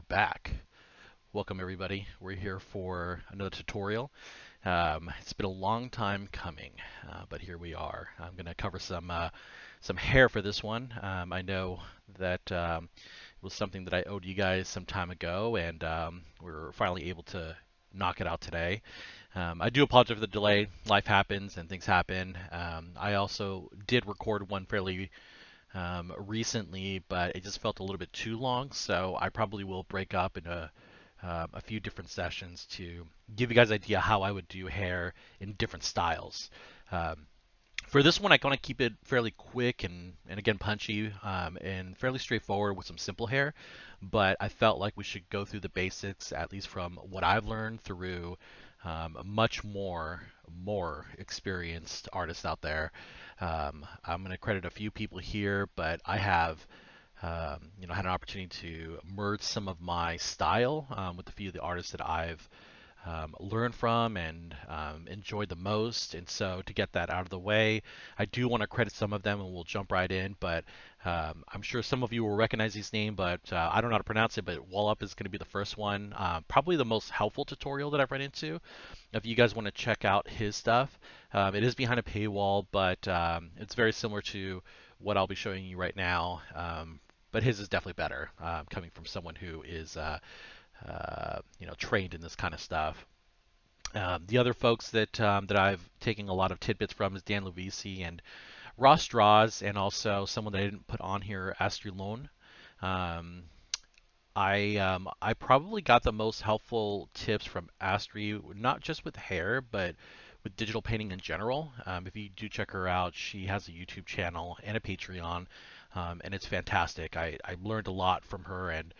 back. Welcome everybody. We're here for another tutorial. It's been a long time coming, but here we are. I'm going to cover some hair for this one. I know that it was something that I owed you guys some time ago, and we're finally able to knock it out today. I do apologize for the delay. Life happens and things happen. I also did record one fairly recently, but it just felt a little bit too long. So I probably will break up into a few different sessions to give you guys an idea how I would do hair in different styles. Um, for this one, I want to keep it fairly quick and again punchy and fairly straightforward with some simple hair. But I felt like we should go through the basics, at least from what I've learned through much more experienced artists out there. I'm going to credit a few people here, but I have had an opportunity to merge some of my style with a few of the artists that I've learned from and enjoyed the most. And so to get that out of the way, I do want to credit some of them and we'll jump right in. But I'm sure some of you will recognize his name, but I don't know how to pronounce it. But Wallop is going to be the first one. Probably the most helpful tutorial that I've run into. If you guys want to check out his stuff, it is behind a paywall, but it's very similar to what I'll be showing you right now. But his is definitely better, coming from someone who is trained in this kind of stuff. The other folks that I've taken a lot of tidbits from is Dan Lovisi and Ross Draws, and also someone that I didn't put on here, Astrid Lone. Um, I probably got the most helpful tips from Astrid, not just with hair, but with digital painting in general. If you do check her out, she has a YouTube channel and a Patreon, and it's fantastic. I learned a lot from her and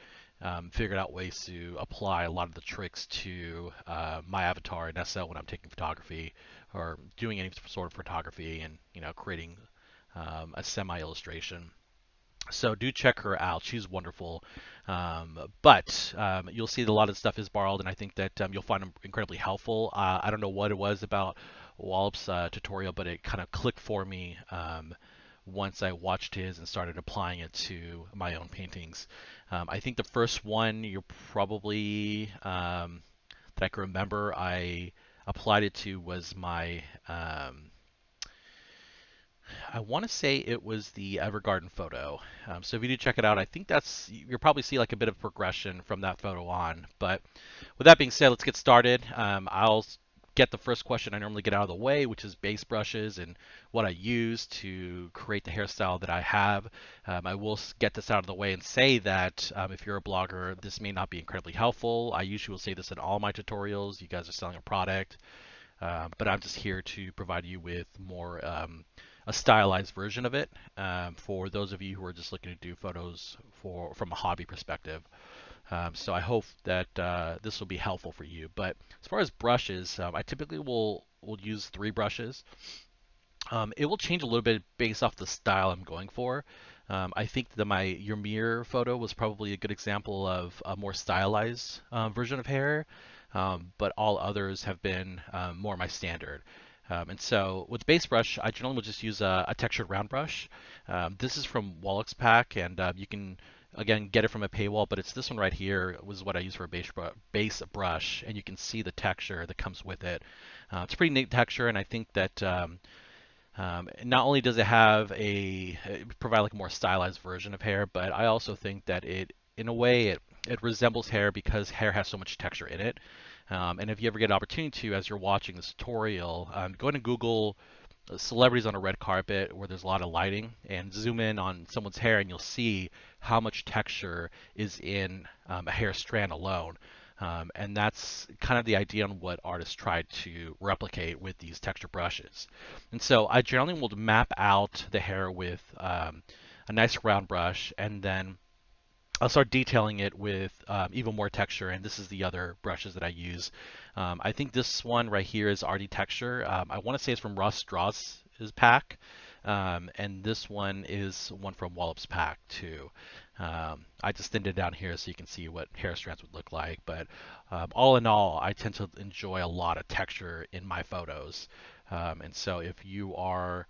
figured out ways to apply a lot of the tricks to my avatar in SL when I'm taking photography or doing any sort of photography and creating a semi illustration. So do check her out. She's wonderful. But you'll see that a lot of stuff is borrowed, and I think that you'll find them incredibly helpful. I don't know what it was about Wallop's tutorial, but it kind of clicked for me once I watched his and started applying it to my own paintings. I think the first one you're probably that I can remember I applied it to was my I want to say it was the Evergarden photo. So if you do check it out, I think you'll probably see like a bit of progression from that photo on. But with that being said, let's get started. I'll get the first question I normally get out of the way, which is base brushes and what I use to create the hairstyle that I have. I will get this out of the way and say that if you're a blogger, this may not be incredibly helpful. I usually will say this in all my tutorials. You guys are selling a product, but I'm just here to provide you with more a stylized version of it for those of you who are just looking to do photos from a hobby perspective. So I hope that this will be helpful for you. But as far as brushes, I typically will use 3 brushes. It will change a little bit based off the style I'm going for. I think that my Your Mirror photo was probably a good example of a more stylized version of hair, but all others have been more my standard. And so with base brush, I generally will just use a textured round brush. This is from Wallach's pack, and you can again get it from a paywall, but it's this one right here was what I use for a base brush, and you can see the texture that comes with it. It's a pretty neat texture, and I think that not only does it provide like a more stylized version of hair, but I also think that in a way, it resembles hair because hair has so much texture in it. And if you ever get an opportunity to, as you're watching this tutorial, go ahead and Google celebrities on a red carpet where there's a lot of lighting and zoom in on someone's hair and you'll see how much texture is in a hair strand alone. And that's kind of the idea on what artists tried to replicate with these texture brushes. And so I generally will map out the hair with a nice round brush, and then I'll start detailing it with even more texture, and this is the other brushes that I use. I think this one right here is RD Texture. I want to say it's from Ross Strauss' pack, and this one is one from Wallop's pack too. I just thinned it down here so you can see what hair strands would look like, but all in all, I tend to enjoy a lot of texture in my photos. And so if you are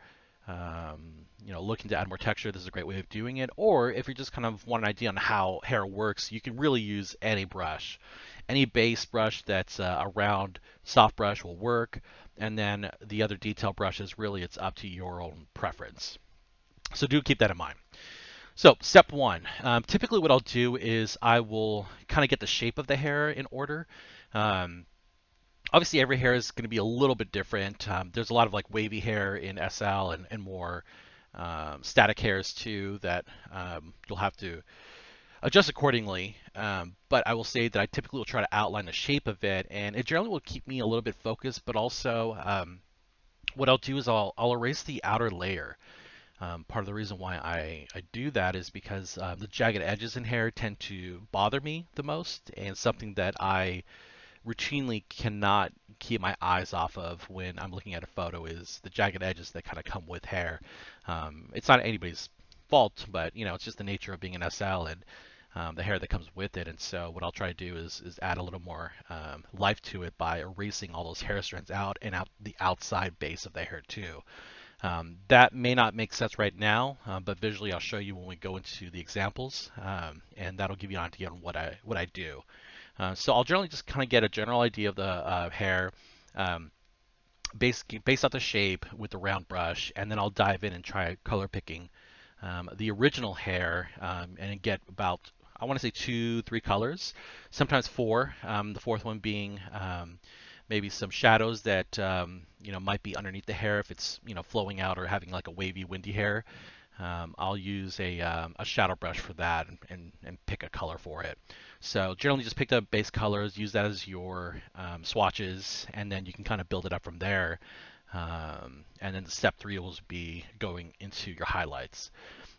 looking to add more texture, this is a great way of doing it. Or if you just kind of want an idea on how hair works, you can really use any brush. Any base brush that's a round soft brush will work. And then the other detail brushes, really, it's up to your own preference. So do keep that in mind. So step one, typically what I'll do is I will kind of get the shape of the hair in order. Um, Obviously, every hair is going to be a little bit different. There's a lot of like wavy hair in SL and more static hairs too that you'll have to adjust accordingly. But I will say that I typically will try to outline the shape of it, and it generally will keep me a little bit focused. But also, what I'll do is I'll erase the outer layer. Part of the reason why I do that is because the jagged edges in hair tend to bother me the most, and something that I routinely cannot keep my eyes off of when I'm looking at a photo is the jagged edges that kind of come with hair. It's not anybody's fault, but it's just the nature of being an SL and the hair that comes with it. And so what I'll try to do is add a little more life to it by erasing all those hair strands out and out the outside base of the hair too. That may not make sense right now, but visually I'll show you when we go into the examples, and that'll give you an idea on what I do. So I'll generally just kind of get a general idea of the hair, based off the shape with the round brush, and then I'll dive in and try color picking the original hair and get about, I want to say 2, 3 colors, sometimes 4. The fourth one being maybe some shadows that might be underneath the hair if it's flowing out or having like a wavy, windy hair. I'll use a shadow brush for that and pick a color for it. So generally just pick up base colors, use that as your swatches, and then you can kind of build it up from there. And then step 3 will be going into your highlights.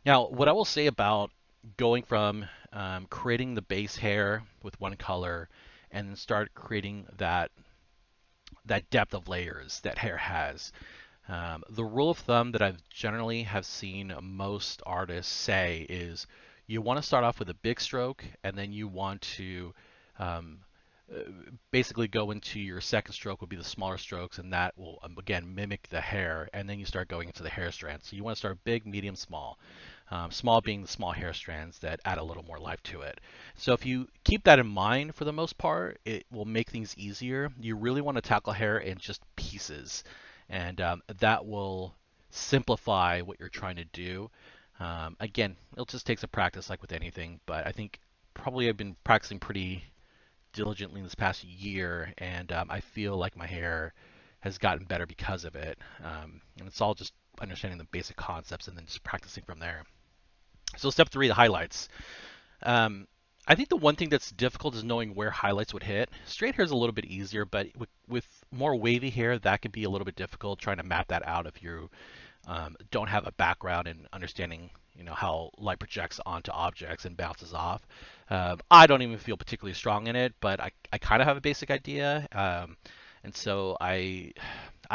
Now, what I will say about going from creating the base hair with one color and then start creating that depth of layers that hair has. The rule of thumb that I've generally have seen most artists say is you want to start off with a big stroke and then you want to um, basically go into your second stroke would be the smaller strokes, and that will again mimic the hair, and then you start going into the hair strands. So you want to start big, medium, small. Small being the small hair strands that add a little more life to it. So if you keep that in mind for the most part, it will make things easier. You really want to tackle hair in just pieces, and that will simplify what you're trying to do. Again, it'll just take some practice like with anything, but I think probably I've been practicing pretty diligently this past year, and I feel like my hair has gotten better because of it. And it's all just understanding the basic concepts and then just practicing from there. So step 3, the highlights. Um, I think the one thing that's difficult is knowing where highlights would hit. Straight hair is a little bit easier, but with more wavy hair, that can be a little bit difficult trying to map that out if you don't have a background in understanding how light projects onto objects and bounces off. I don't even feel particularly strong in it, but I kind of have a basic idea. And so I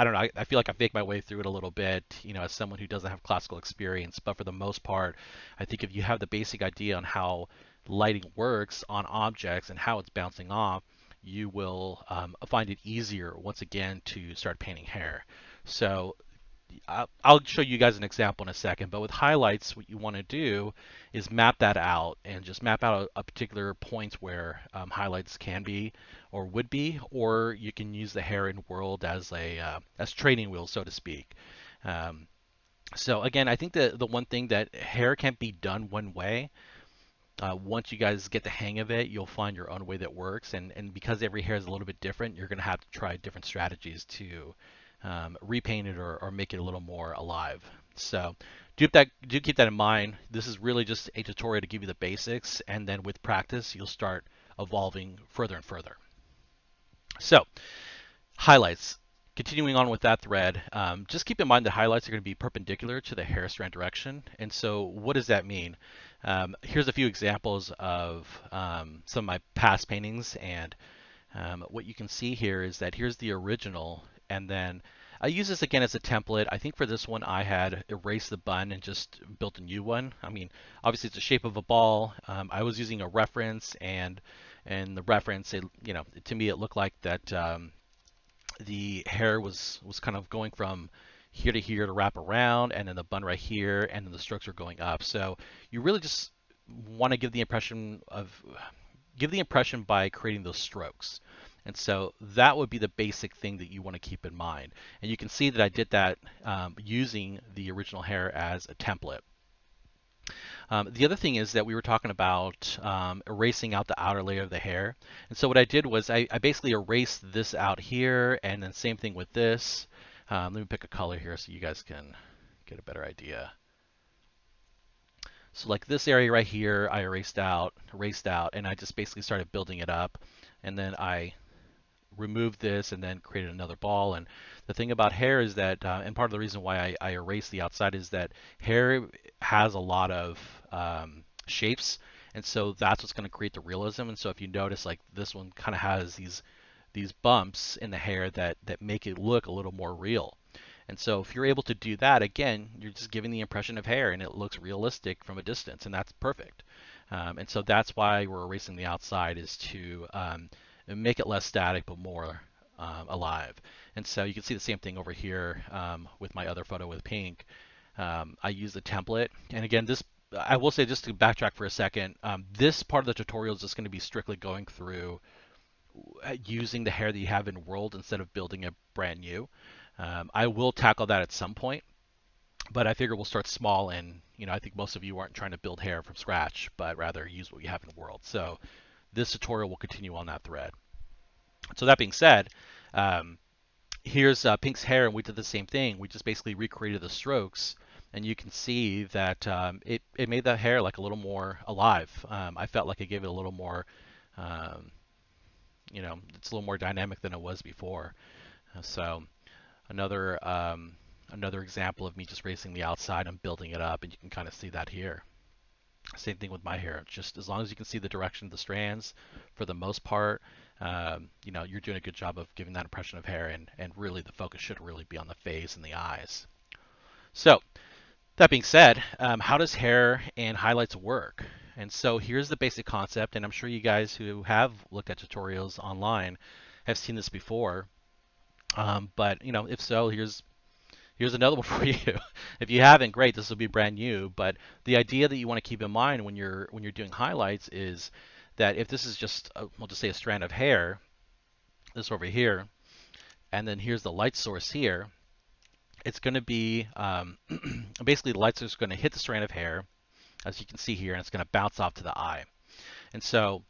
don't know. I feel like I've faked my way through it a little bit, as someone who doesn't have classical experience. But for the most part, I think if you have the basic idea on how lighting works on objects and how it's bouncing off, you will find it easier once again to start painting hair. So I'll show you guys an example in a second, but with highlights, what you want to do is map that out and just map out a particular point where highlights can be or would be, or you can use the hair in world as as training wheels, so to speak. Um, so again, I think the one thing that hair can't be done one way. Once you guys get the hang of it, you'll find your own way that works, and because every hair is a little bit different, you're going to have to try different strategies to repaint it or make it a little more alive. So do keep that in mind. This is really just a tutorial to give you the basics, and then with practice, you'll start evolving further and further. So highlights. Continuing on with that thread, just keep in mind that highlights are going to be perpendicular to the hair strand direction. And so what does that mean? Here's a few examples of some of my past paintings, and what you can see here is that here's the original, and then I use this again as a template. I think for this one I had erased the bun and just built a new one. I mean, obviously it's the shape of a ball. I was using a reference, and the reference, to me it looked like that the hair was kind of going from here to here to wrap around, and then the bun right here, and then the strokes are going up. So you really just want to give the impression by creating those strokes. And so that would be the basic thing that you want to keep in mind. And you can see that I did that using the original hair as a template. The other thing is that we were talking about erasing out the outer layer of the hair. And so what I did was I basically erased this out here, and then same thing with this. Let me pick a color here so you guys can get a better idea. So like this area right here, I erased out, and I just basically started building it up. And then I removed this and then created another ball. And the thing about hair is that, and part of the reason why I erased the outside is that hair has a lot of shapes, and so that's what's going to create the realism. And so if you notice, like this one kind of has these bumps in the hair that make it look a little more real. And so if you're able to do that, again, you're just giving the impression of hair and it looks realistic from a distance, and that's perfect. And so that's why we're erasing the outside, is to make it less static but more alive. And so you can see the same thing over here with my other photo with pink. I use the template, and again, this, I will say, just to backtrack for a second, this part of the tutorial is just going to be strictly going through using the hair that you have in World instead of building it brand new. I will tackle that at some point, but I figure we'll start small, and I think most of you aren't trying to build hair from scratch, but rather use what you have in World. So this tutorial will continue on that thread. So that being said, here's Pink's hair, and we did the same thing. We just basically recreated the strokes, and you can see that it made the hair like a little more alive. I felt like it gave it a little more, it's a little more dynamic than it was before. So another example of me just racing the outside and building it up, and you can kind of see that here. Same thing with my hair. Just as long as you can see the direction of the strands, for the most part, you're doing a good job of giving that impression of hair, and really the focus should really be on the face and the eyes. So that being said, how does hair and highlights work? And so here's the basic concept, and I'm sure you guys who have looked at tutorials online have seen this before. But if so, here's another one for you. If you haven't, great, this will be brand new. But the idea that you want to keep in mind when you're doing highlights is that if this is just, we'll just say a strand of hair, this over here, and then here's the light source here, it's going to be, basically the light source is going to hit the strand of hair, as you can see here, and it's going to bounce off to the eye. And so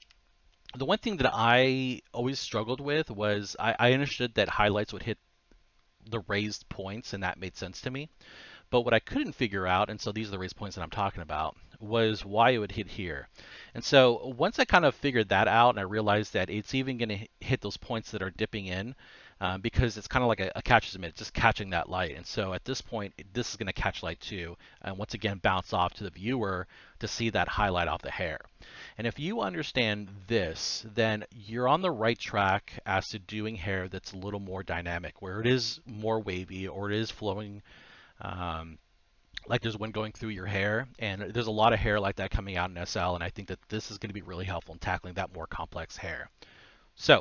the one thing that I always struggled with was I understood that highlights would hit the raised points, and that made sense to me. But what I couldn't figure out, and so these are the raised points that I'm talking about, was why it would hit here. And so once I kind of figured that out, and I realized that it's even going to hit those points that are dipping in, because it's kind of like a catch as emit, just catching that light. And so at this point, this is going to catch light too, and once again bounce off to the viewer to see that highlight off the hair. And if you understand this, then you're on the right track as to doing hair that's a little more dynamic, where it is more wavy, or it is flowing like there's wind going through your hair. And there's a lot of hair like that coming out in SL, and I think that this is going to be really helpful in tackling that more complex hair. So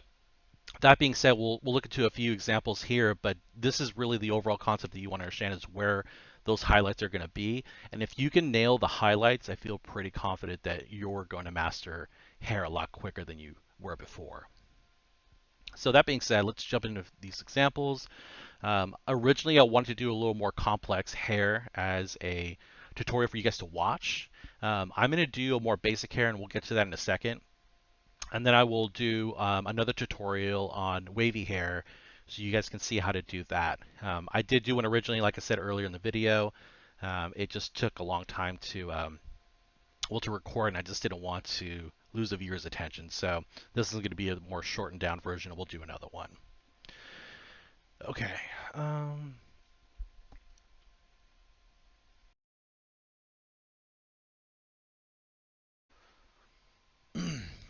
that being said, we'll look into a few examples here, but this is really the overall concept that you want to understand, is where those highlights are going to be. And if you can nail the highlights, I feel pretty confident that you're going to master hair a lot quicker than you were before. So that being said, let's jump into these examples. Originally, I wanted to do a little more complex hair as a tutorial for you guys to watch. I'm going to do a more basic hair, and we'll get to that in a second. And then I will do another tutorial on wavy hair, so you guys can see how to do that. I did do one originally, like I said earlier in the video. It just took a long time to record, and I just didn't want to lose the viewer's attention. So this is going to be a more shortened down version, and we'll do another one. Okay.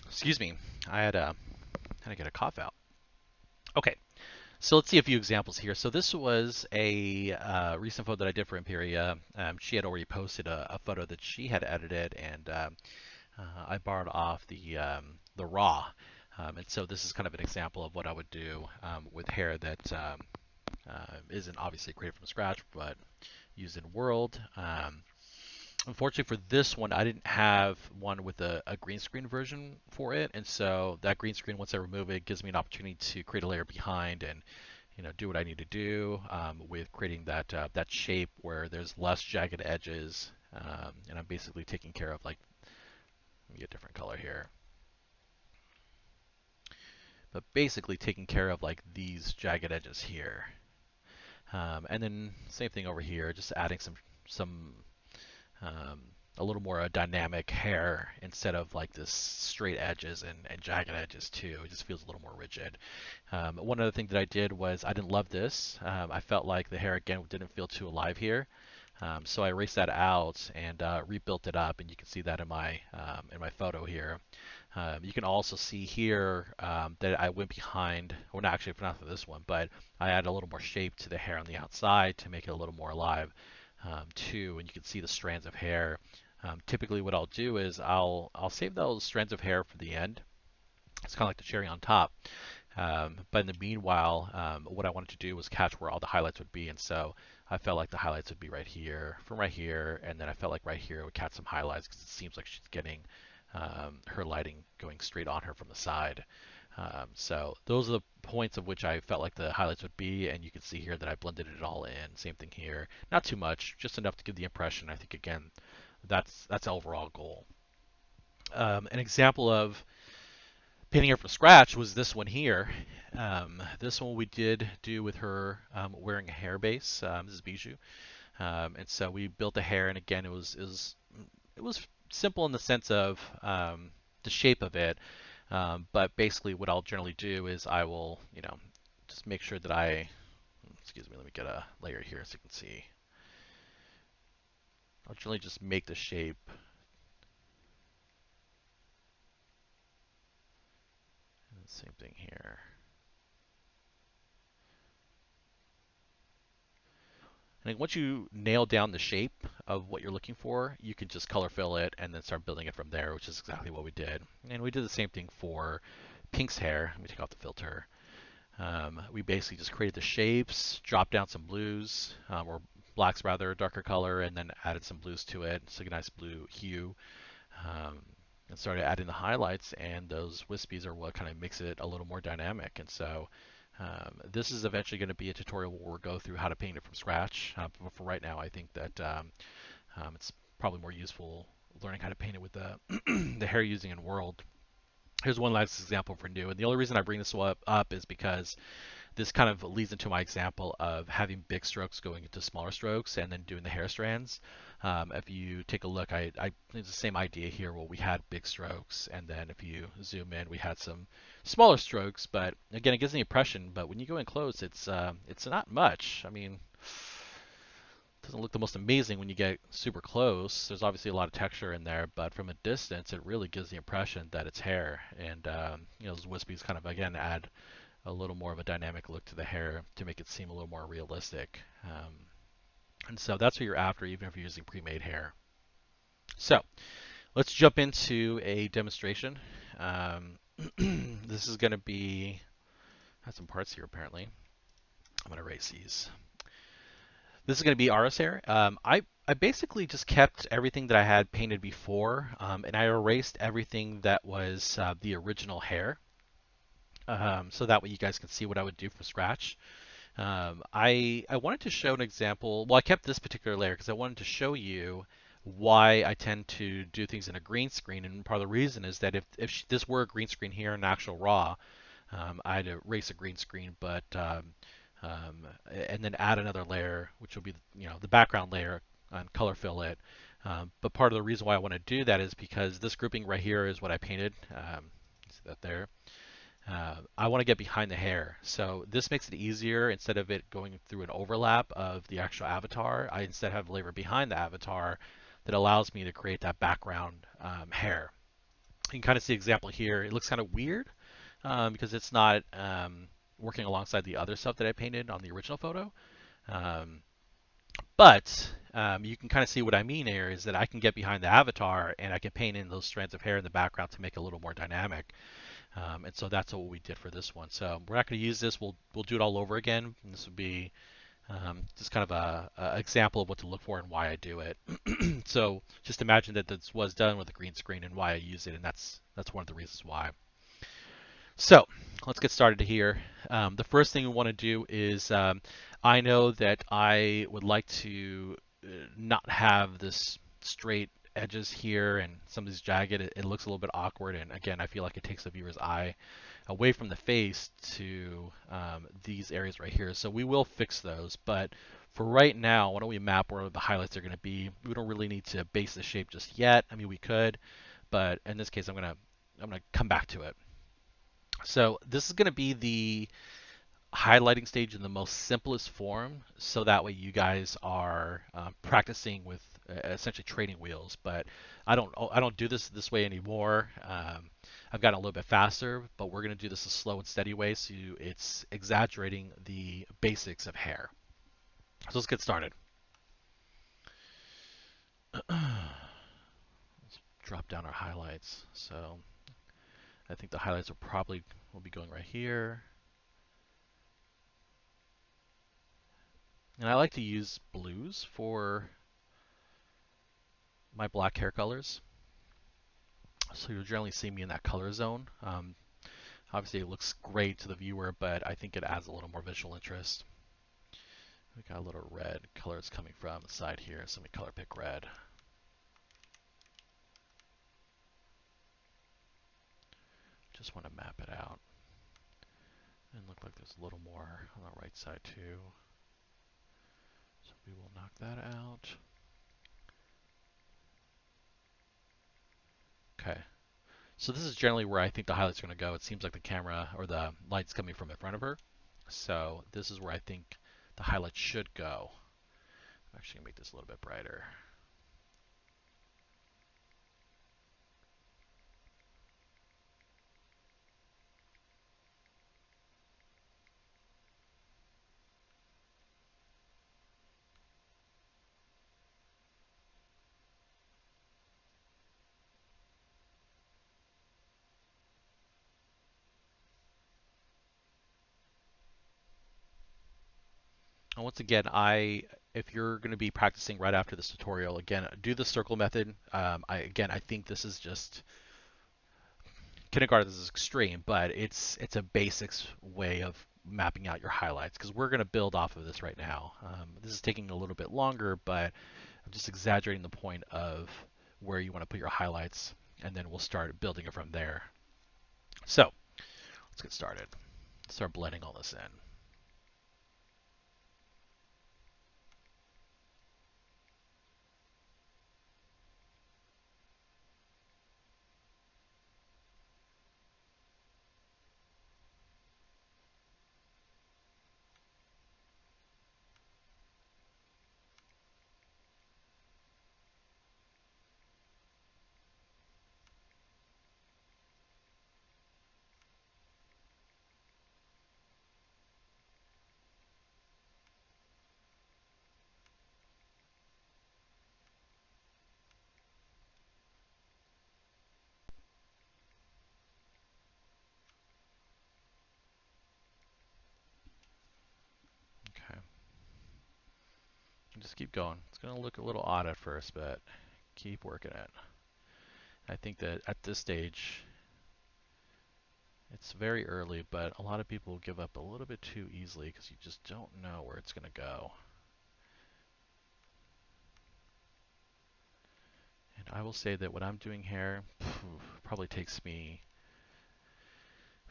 Excuse me. I had to get a cough out. Okay. So let's see a few examples here. So this was a recent photo that I did for Imperia. She had already posted a photo that she had edited, and I borrowed off the raw. And so this is kind of an example of what I would do with hair that isn't obviously created from scratch, but used in World. Unfortunately for this one, I didn't have one with a green screen version for it, and so that green screen, once I remove it, gives me an opportunity to create a layer behind and do what I need to do with creating that shape where there's less jagged edges, and I'm basically taking care of like, let me get a different color here, but basically taking care of like these jagged edges here, and then same thing over here, just adding some um, a little more dynamic hair instead of like this straight edges and jagged edges too. It just feels a little more rigid. One other thing that I did was I didn't love this. I felt like the hair again didn't feel too alive here. So I erased that out and rebuilt it up, and you can see that in my photo here. You can also see here that I went behind, well, not actually not for this one, but I added a little more shape to the hair on the outside to make it a little more alive too, and you can see the strands of hair. Typically, what I'll do is I'll save those strands of hair for the end. It's kind of like the cherry on top. But in the meanwhile, what I wanted to do was catch where all the highlights would be, and so I felt like the highlights would be right here, from right here, and then I felt like right here it would catch some highlights because it seems like she's getting her lighting going straight on her from the side. So those are the points of which I felt like the highlights would be, and you can see here that I blended it all in. Same thing here, not too much, just enough to give the impression. I think again, that's the overall goal. An example of painting her from scratch was this one here. This one we did do with her wearing a hair base. This is Bijou, and so we built the hair, and again, it was simple in the sense of the shape of it. But basically, what I'll generally do is I will, just make sure that excuse me, let me get a layer here so you can see. I'll generally just make the shape. Same thing here. And once you nail down the shape of what you're looking for, you can just color fill it and then start building it from there, which is exactly what we did. And we did the same thing for Pink's hair. Let me take off the filter. We basically just created the shapes, dropped down some blues, or blacks rather, a darker color, and then added some blues to it, so a nice blue hue, um, and started adding the highlights, and those wispies are what kind of makes it a little more dynamic. And so this is eventually going to be a tutorial where we'll go through how to paint it from scratch. But for right now, I think that it's probably more useful learning how to paint it with the, the hair using in World. Here's one last example for new. And the only reason I bring this up is because this kind of leads into my example of having big strokes going into smaller strokes and then doing the hair strands. If you take a look, it's the same idea here where we had big strokes, and then if you zoom in, we had some smaller strokes. But again, it gives the impression. But when you go in close, it's not much. I mean, it doesn't look the most amazing when you get super close. There's obviously a lot of texture in there, but from a distance, it really gives the impression that it's hair. And those wispies kind of again add a little more of a dynamic look to the hair to make it seem a little more realistic. And so that's what you're after, even if you're using pre-made hair. So let's jump into a demonstration. This is going to be, I have some parts here apparently. I'm going to erase these. This is going to be Ara's hair. I basically just kept everything that I had painted before, and I erased everything that was the original hair. So that way you guys can see what I would do from scratch. I wanted to show an example. Well, I kept this particular layer because I wanted to show you why I tend to do things in a green screen. And part of the reason is that if this were a green screen here in actual RAW, I'd erase a green screen, but and then add another layer, which will be the background layer, and color fill it. But part of the reason why I want to do that is because this grouping right here is what I painted. See that there. I want to get behind the hair. So this makes it easier. Instead of it going through an overlap of the actual avatar, I instead have a layer behind the avatar that allows me to create that background hair. You can kind of see an example here. It looks kind of weird because it's not working alongside the other stuff that I painted on the original photo. But you can kind of see what I mean here is that I can get behind the avatar and I can paint in those strands of hair in the background to make it a little more dynamic. And so that's what we did for this one. So we're not going to use this. We'll do it all over again. And this would be just kind of a example of what to look for and why I do it. So just imagine that this was done with a green screen and why I use it, and that's one of the reasons why. So let's get started here. The first thing we want to do is I know that I would like to not have this straight edges here and some of these jagged. It looks a little bit awkward, and again, I feel like it takes the viewer's eye away from the face to these areas right here. So we will fix those, but for right now, why don't we map where the highlights are going to be? We don't really need to base the shape just yet. I mean, we could, but in this case, I'm gonna come back to it. So this is going to be the highlighting stage in the most simplest form, so that way you guys are practicing with essentially training wheels. But I don't do this way anymore. I've gotten a little bit faster, but we're going to do this a slow and steady way, so it's exaggerating the basics of hair. So let's get started. Let's drop down our highlights. So I think the highlights will be going right here. And I like to use blues for my black hair colors. So you'll generally see me in that color zone. Obviously, it looks great to the viewer, but I think it adds a little more visual interest. We got a little red colors coming from the side here, so we color pick red. Just want to map it out. And look like there's a little more on the right side too. So we will knock that out. Okay. So this is generally where I think the highlights are going to go. It seems like the camera or the light's coming from in front of her. So this is where I think the highlights should go. I'm actually going to make this a little bit brighter. And once again, if you're going to be practicing right after this tutorial, again, do the circle method. I think this is just kindergarten. This is extreme, but it's a basics way of mapping out your highlights because we're going to build off of this right now. This is taking a little bit longer, but I'm just exaggerating the point of where you want to put your highlights, and then we'll start building it from there. So let's get started. Start blending all this in. Okay. Just keep going. It's going to look a little odd at first, but keep working it. I think that at this stage, it's very early, but a lot of people give up a little bit too easily because you just don't know where it's going to go. And I will say that what I'm doing here probably takes me,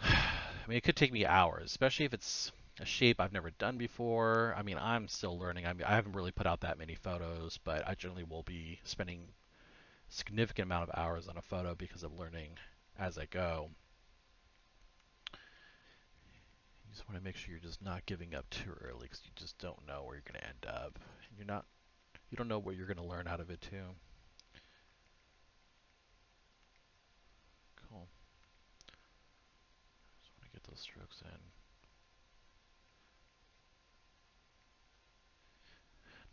I mean, it could take me hours, especially if it's a shape I've never done before. I mean, I'm still learning. I mean, I haven't really put out that many photos, but I generally will be spending a significant amount of hours on a photo because I'm learning as I go. You just want to make sure you're just not giving up too early because you just don't know where you're going to end up. You don't know what you're going to learn out of it too. Cool. Just want to get those strokes in.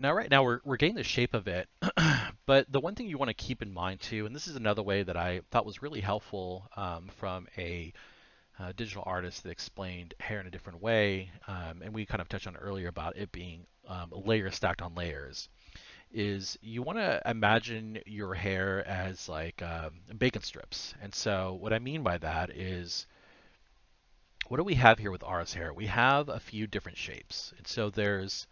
Now, right now, we're getting the shape of it, but the one thing you want to keep in mind too, and this is another way that I thought was really helpful from a digital artist that explained hair in a different way, and we kind of touched on earlier about it being layers stacked on layers, is you want to imagine your hair as like bacon strips. And so what I mean by that is, what do we have here with Ara's hair? We have a few different shapes. And so there's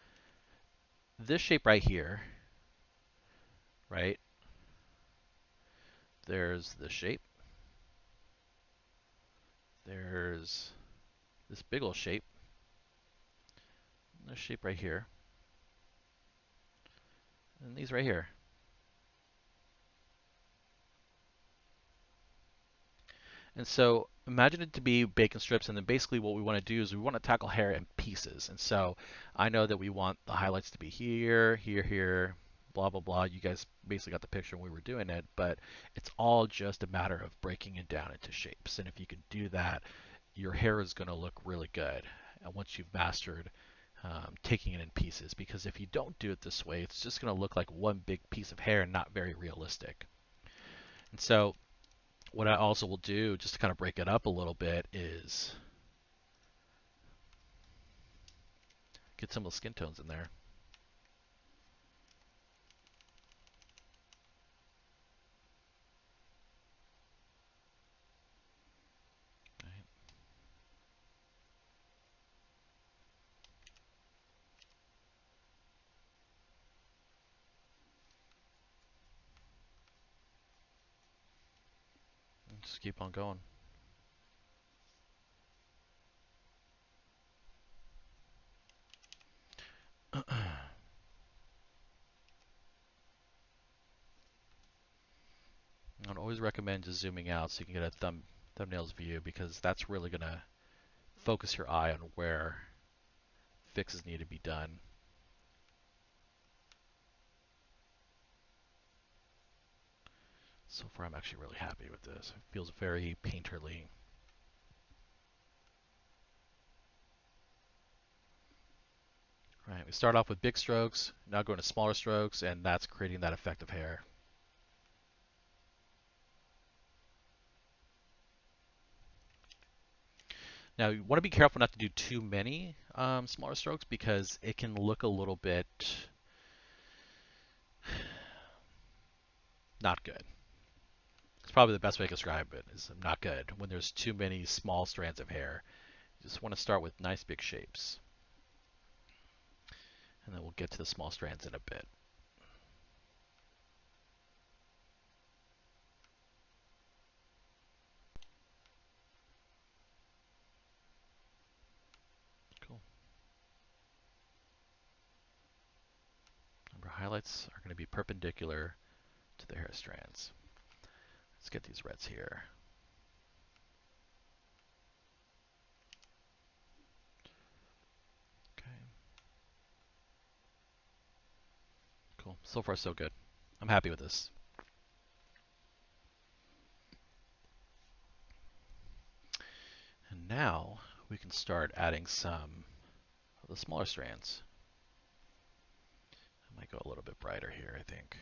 this shape right here, right? There's this shape. There's this big old shape. This shape right here. And these right here. And so imagine it to be bacon strips, and then basically what we want to do is we want to tackle hair in pieces. And so I know that we want the highlights to be here, here, here, blah, blah, blah. You guys basically got the picture when we were doing it, but it's all just a matter of breaking it down into shapes. And if you can do that, your hair is going to look really good. And once you've mastered taking it in pieces, because if you don't do it this way, it's just going to look like one big piece of hair and not very realistic. And so what I also will do, just to kind of break it up a little bit, is get some of the skin tones in there. Right. And just keep on going. I'd always recommend just zooming out so you can get a thumbnails view, because that's really going to focus your eye on where fixes need to be done. So far, I'm actually really happy with this. It feels very painterly. Right, we start off with big strokes, now going to smaller strokes, and that's creating that effect of hair. Now, you want to be careful not to do too many smaller strokes, because it can look a little bit not good. It's probably the best way to describe it, is not good when there's too many small strands of hair. You just want to start with nice big shapes. And then we'll get to the small strands in a bit. Cool. Remember, highlights are going to be perpendicular to the hair strands. Let's get these reds here. Okay. Cool. So far, so good. I'm happy with this. And now we can start adding some of the smaller strands. I might go a little bit brighter here, I think.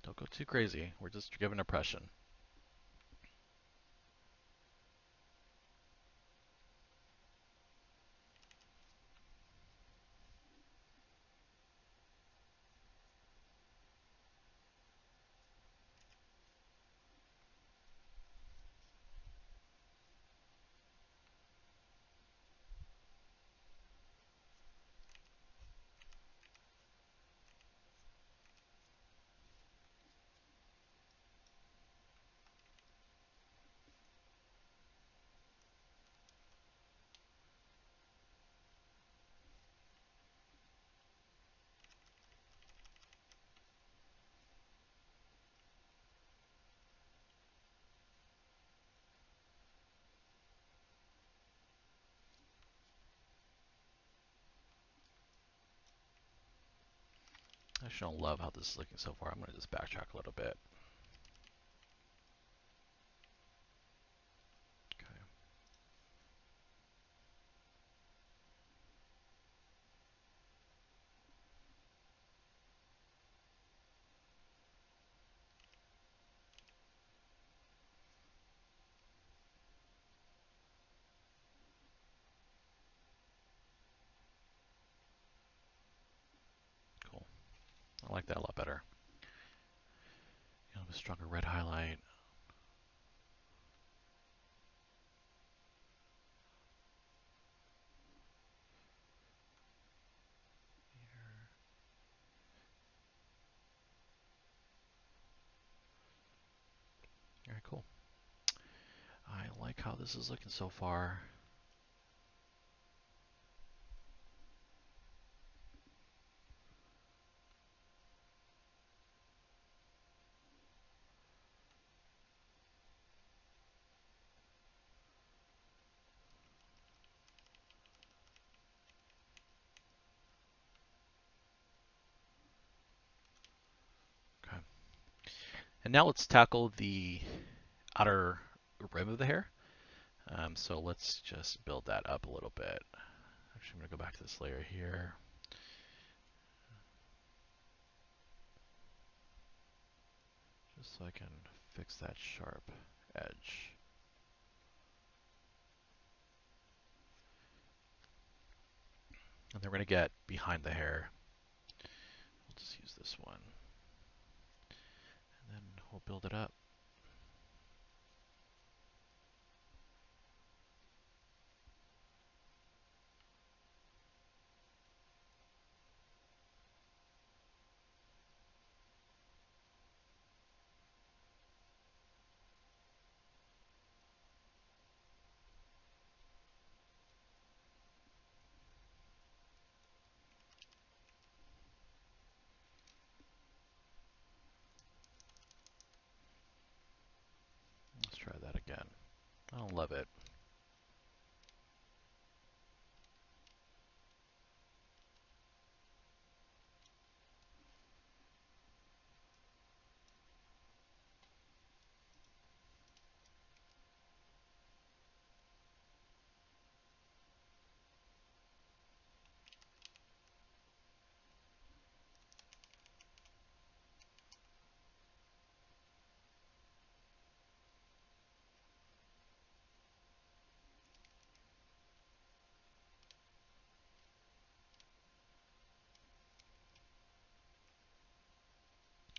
Don't go too crazy. We're just giving impression. I actually don't love how this is looking so far. I'm going to just backtrack a little bit. Okay. Cool. I like that a lot better. A stronger red highlight. All right, cool. I like how this is looking so far. Okay. And now let's tackle the outer rim of the hair. So let's just build that up a little bit. Actually, I'm going to go back to this layer here. Just so I can fix that sharp edge. And then we're going to get behind the hair. We'll just use this one. And then we'll build it up. Let's try that again. I don't love it.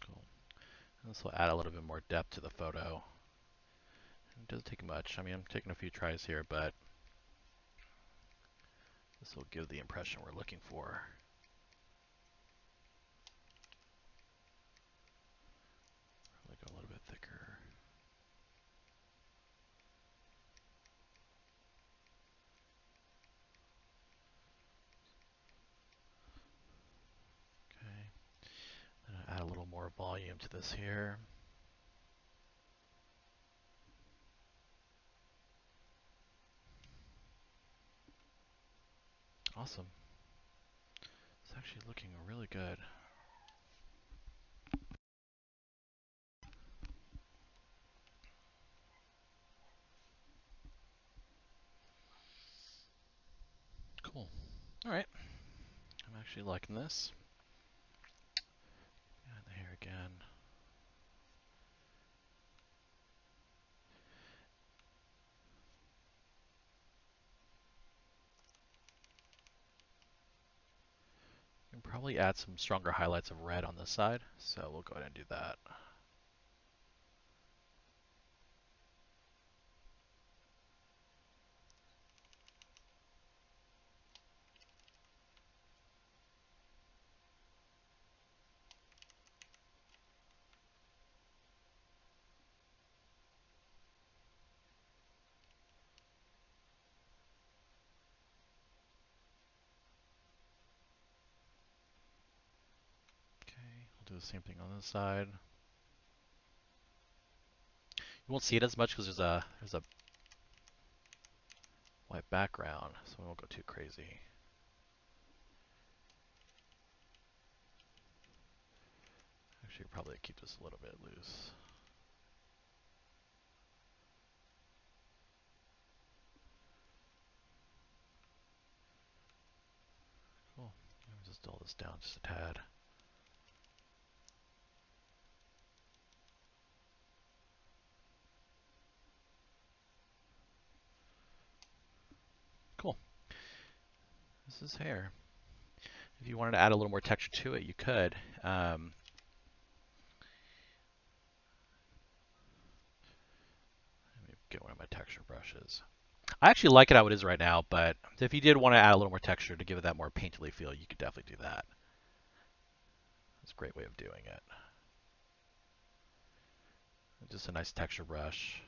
Cool. And this will add a little bit more depth to the photo. It doesn't take much. I mean, I'm taking a few tries here, but this will give the impression we're looking for. Probably go a little bit thicker. Okay. Then I add a little more volume to this here. Awesome. It's actually looking really good. Cool. All right. I'm actually liking this. Add the hair again. You can probably add some stronger highlights of red on this side, so we'll go ahead and do that. Okay, we'll do the same thing on this side. You won't see it as much because there's a white background, so we won't go too crazy. Actually, probably keep this a little bit loose. Cool. Let me just dull this down just a tad. Cool. This is hair. If you wanted to add a little more texture to it, you could. Let me get one of my texture brushes. I actually like it how it is right now, but if you did want to add a little more texture to give it that more painterly feel, you could definitely do that. It's a great way of doing it. Just a nice texture brush.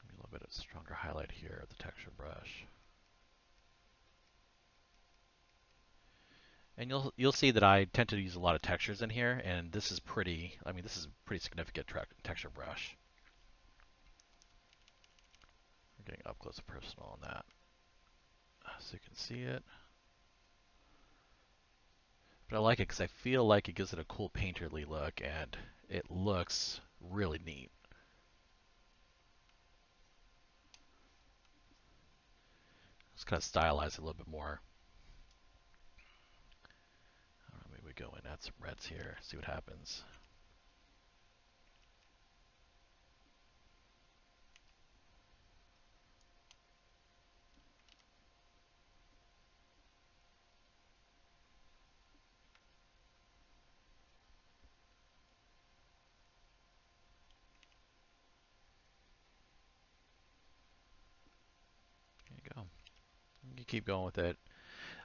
Maybe a little bit of stronger highlight here with the texture brush. And you'll see that I tend to use a lot of textures in here, and this is pretty. I mean, this is a pretty significant texture brush. We're getting up close and personal on that, so you can see it. But I like it because I feel like it gives it a cool painterly look, and it looks really neat. Let's kind of stylize it a little bit more. Maybe we go and add some reds here, see what happens. There you go. You keep going with it.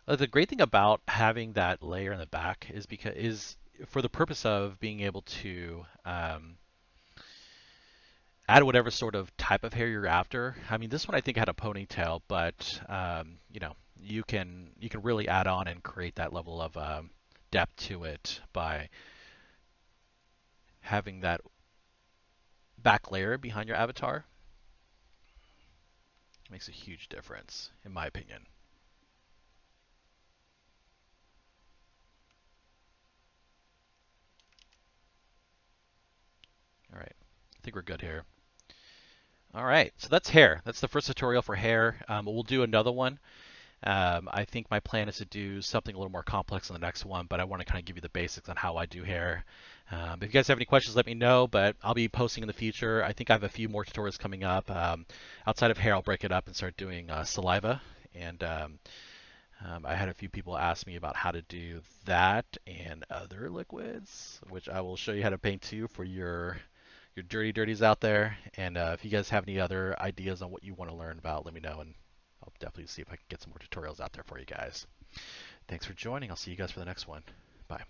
The great thing about having that layer in the back is for the purpose of being able to add whatever sort of type of hair you're after. I mean, this one I think had a ponytail, but you know, you can really add on and create that level of depth to it by having that back layer behind your avatar. It makes a huge difference, in my opinion. All right, I think we're good here. All right, so that's hair. That's the first tutorial for hair. We'll do another one. I think my plan is to do something a little more complex in the next one, but I want to kind of give you the basics on how I do hair. If you guys have any questions, let me know, but I'll be posting in the future. I think I have a few more tutorials coming up. Outside of hair, I'll break it up and start doing saliva. And I had a few people ask me about how to do that and other liquids, which I will show you how to paint too for your dirties out there. And if you guys have any other ideas on what you want to learn about, let me know, and I'll definitely see if I can get some more tutorials out there for you guys. Thanks for joining. I'll see you guys for the next one. Bye.